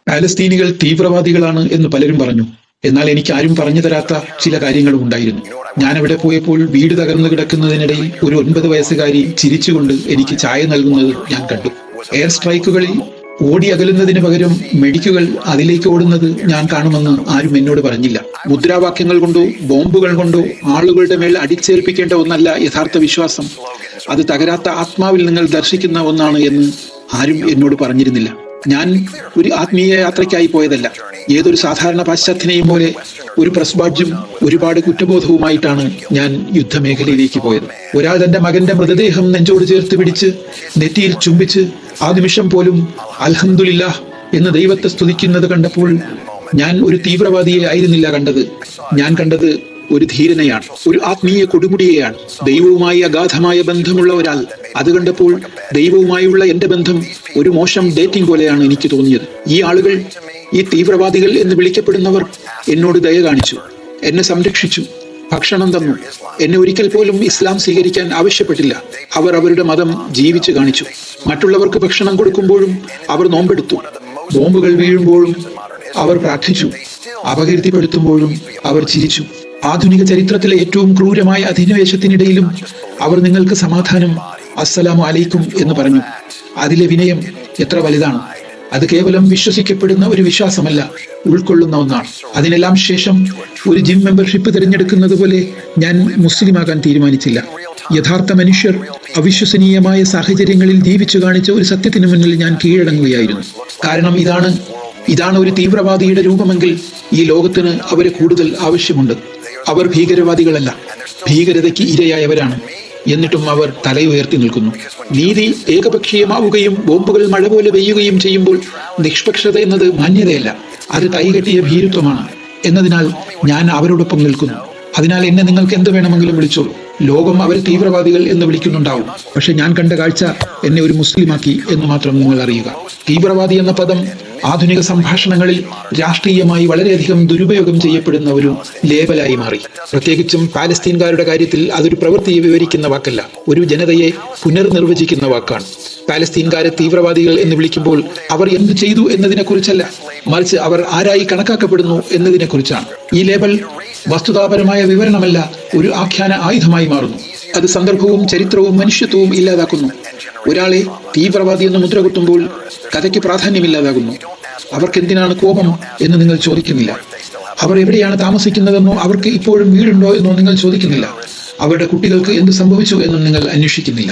പാലസ്തീനികൾ തീവ്രവാദികളാണ് എന്ന് പലരും പറഞ്ഞു. എന്നാൽ എനിക്ക് ആരും പറഞ്ഞു തരാത്ത ചില കാര്യങ്ങളും ഉണ്ടായിരുന്നു. ഞാൻ അവിടെ പോയപ്പോൾ വീട് തകർന്നു കിടക്കുന്നതിനിടയിൽ ഒരു 9 വയസ്സുകാരി ചിരിച്ചുകൊണ്ട് എനിക്ക് ചായ നൽകുന്നത് ഞാൻ കണ്ടു. എയർ സ്ട്രൈക്കുകളിൽ ഓടി അകലുന്നതിന് പകരം മെഡിക്കുകൾ അതിലേക്ക് ഓടുന്നത് ഞാൻ കാണുമെന്ന് ആരും എന്നോട് പറഞ്ഞില്ല. മുദ്രാവാക്യങ്ങൾ കൊണ്ടോ ബോംബുകൾ കൊണ്ടോ ആളുകളുടെ മേൽ അടിച്ചേൽപ്പിക്കേണ്ട ഒന്നല്ല യഥാർത്ഥ വിശ്വാസം. അത് തകരാത്ത ആത്മാവിൽ നിങ്ങൾ ദർശിക്കുന്ന ഒന്നാണ് എന്ന് ആരും എന്നോട് പറഞ്ഞിരുന്നില്ല. ഞാൻ ഒരു ആത്മീയ യാത്രയ്ക്കായി പോയതല്ല. ഏതൊരു സാധാരണ പാശ്ചാത്യനെയും പോലെ ഒരു പ്രസ് ബാഡ്ജും ഒരുപാട് കുറ്റബോധവുമായിട്ടാണ് ഞാൻ യുദ്ധമേഖലയിലേക്ക് പോയത്. ഒരാൾ തന്റെ മകന്റെ മൃതദേഹം നെഞ്ചോട് ചേർത്ത് പിടിച്ച് നെറ്റിയിൽ ചുംബിച്ച് ആ നിമിഷം പോലും അൽഹംദുലില്ലാഹ് എന്ന് ദൈവത്തെ സ്തുതിക്കുന്നത് കണ്ടപ്പോൾ ഞാൻ ഒരു തീവ്രവാദിയെ ആയിരുന്നില്ല കണ്ടത്. ഞാൻ കണ്ടത് ഒരു ധീരനെയാണ്, ഒരു ആത്മീയ കൊടുമുടിയെയാണ്, ദൈവവുമായി അഗാധമായ ബന്ധമുള്ള ഒരാൾ. അത് കണ്ടപ്പോൾ ദൈവവുമായുള്ള എന്റെ ബന്ധം ഒരു മോശം ഡേറ്റിംഗ് പോലെയാണ് എനിക്ക് തോന്നിയത്. ഈ ആളുകൾ, ഈ തീവ്രവാദികൾ എന്ന് വിളിക്കപ്പെടുന്നവർ എന്നോട് ദയ കാണിച്ചു, എന്നെ സംരക്ഷിച്ചു, ഭക്ഷണം തന്നു. എന്നെ ഒരിക്കൽ പോലും ഇസ്ലാം സ്വീകരിക്കാൻ ആവശ്യപ്പെട്ടില്ല. അവർ അവരുടെ മതം ജീവിച്ചു കാണിച്ചു. മറ്റുള്ളവർക്ക് ഭക്ഷണം കൊടുക്കുമ്പോഴും അവർ നോമ്പെടുത്തു. ബോംബുകൾ വീഴുമ്പോഴും അവർ പ്രാർത്ഥിച്ചു. അപകീർത്തിപ്പെടുത്തുമ്പോഴും അവർ ചിരിച്ചു. ആധുനിക ചരിത്രത്തിലെ ഏറ്റവും ക്രൂരമായ അധിനിവേശത്തിനിടയിലും അവർ നിങ്ങൾക്ക് സമാധാനം, അസ്സലാമു അലൈക്കും എന്ന് പറഞ്ഞു. അതിലെ വിനയം എത്ര വലുതാണ്! അത് കേവലം വിശ്വസിക്കപ്പെടുന്ന ഒരു വിശ്വാസമല്ല, ഉൾക്കൊള്ളുന്ന ഒന്നാണ്. അതിനെല്ലാം ശേഷം ഒരു ജിം മെമ്പർഷിപ്പ് തിരഞ്ഞെടുക്കുന്നത് പോലെ ഞാൻ മുസ്ലിമാകാൻ തീരുമാനിച്ചില്ല. യഥാർത്ഥ മനുഷ്യർ അവിശ്വസനീയമായ സാഹചര്യങ്ങളിൽ ജീവിച്ചു കാണിച്ച ഒരു സത്യത്തിന് മുന്നിൽ ഞാൻ കീഴടങ്ങുകയായിരുന്നു. കാരണം ഇതാണ് ഒരു തീവ്രവാദിയുടെ രൂപമെങ്കിൽ ഈ ലോകത്തിന് അവരെ കൂടുതൽ ആവശ്യമുണ്ട്. അവർ ഭീകരവാദികളല്ല, ഭീകരതയ്ക്ക് ഇരയായവരാണ്. എന്നിട്ടും അവർ തലയുയർത്തി നിൽക്കുന്നു. നീതി ഏകപക്ഷീയമാവുകയും ബോംബുകൾ മഴ പോലെ പെയ്യുകയും ചെയ്യുമ്പോൾ നിഷ്പക്ഷത എന്നത് മാന്യതയല്ല, അത് കൈകെട്ടിയ ഭീരുത്വമാണ്. എന്നതിനാൽ ഞാൻ അവരോടൊപ്പം നിൽക്കുന്നു. അതിനാൽ എന്നെ നിങ്ങൾക്ക് എന്ത് വേണമെങ്കിലും വിളിച്ചോളൂ. ലോകം അവരെ തീവ്രവാദികൾ എന്ന് വിളിക്കുന്നുണ്ടാവും, പക്ഷെ ഞാൻ കണ്ട കാഴ്ച എന്നെ ഒരു മുസ്ലിമാക്കി എന്ന് മാത്രം നിങ്ങൾ അറിയുക. തീവ്രവാദി എന്ന പദം ആധുനിക സംഭാഷണങ്ങളിൽ രാഷ്ട്രീയമായി വളരെയധികം ദുരുപയോഗം ചെയ്യപ്പെടുന്ന ഒരു ലേബലായി മാറി. പ്രത്യേകിച്ചും പാലസ്തീൻകാരുടെ കാര്യത്തിൽ അതൊരു പ്രവൃത്തിയെ വിവരിക്കുന്ന വാക്കല്ല, ഒരു ജനതയെ പുനർനിർവചിക്കുന്ന വാക്കാണ്. പാലസ്തീൻകാരെ തീവ്രവാദികൾ എന്ന് വിളിക്കുമ്പോൾ അവർ എന്ത് ചെയ്തു എന്നതിനെക്കുറിച്ചല്ല, മറിച്ച് അവർ ആരായി കണക്കാക്കപ്പെടുന്നു എന്നതിനെക്കുറിച്ചാണ്. ഈ ലേബൽ വസ്തുതാപരമായ വിവരണമല്ല, ഒരു ആഖ്യാന ആയുധമായി മാറുന്നു. അത് സന്ദർഭവും ചരിത്രവും മനുഷ്യത്വവും ഇല്ലാതാക്കുന്നു. ഒരാളെ തീവ്രവാദി എന്ന് മുദ്ര കുത്തുമ്പോൾ കഥയ്ക്ക് പ്രാധാന്യമില്ലാതാകുന്നു. അവർക്കെന്തിനാണ് കോപം എന്ന് നിങ്ങൾ ചോദിക്കുന്നില്ല. അവർ എവിടെയാണ് താമസിക്കുന്നതെന്നോ അവർക്ക് ഇപ്പോഴും വീടുണ്ടോ എന്നോ നിങ്ങൾ ചോദിക്കുന്നില്ല. അവരുടെ കുട്ടികൾക്ക് എന്ത് സംഭവിച്ചു എന്നും നിങ്ങൾ അന്വേഷിക്കുന്നില്ല.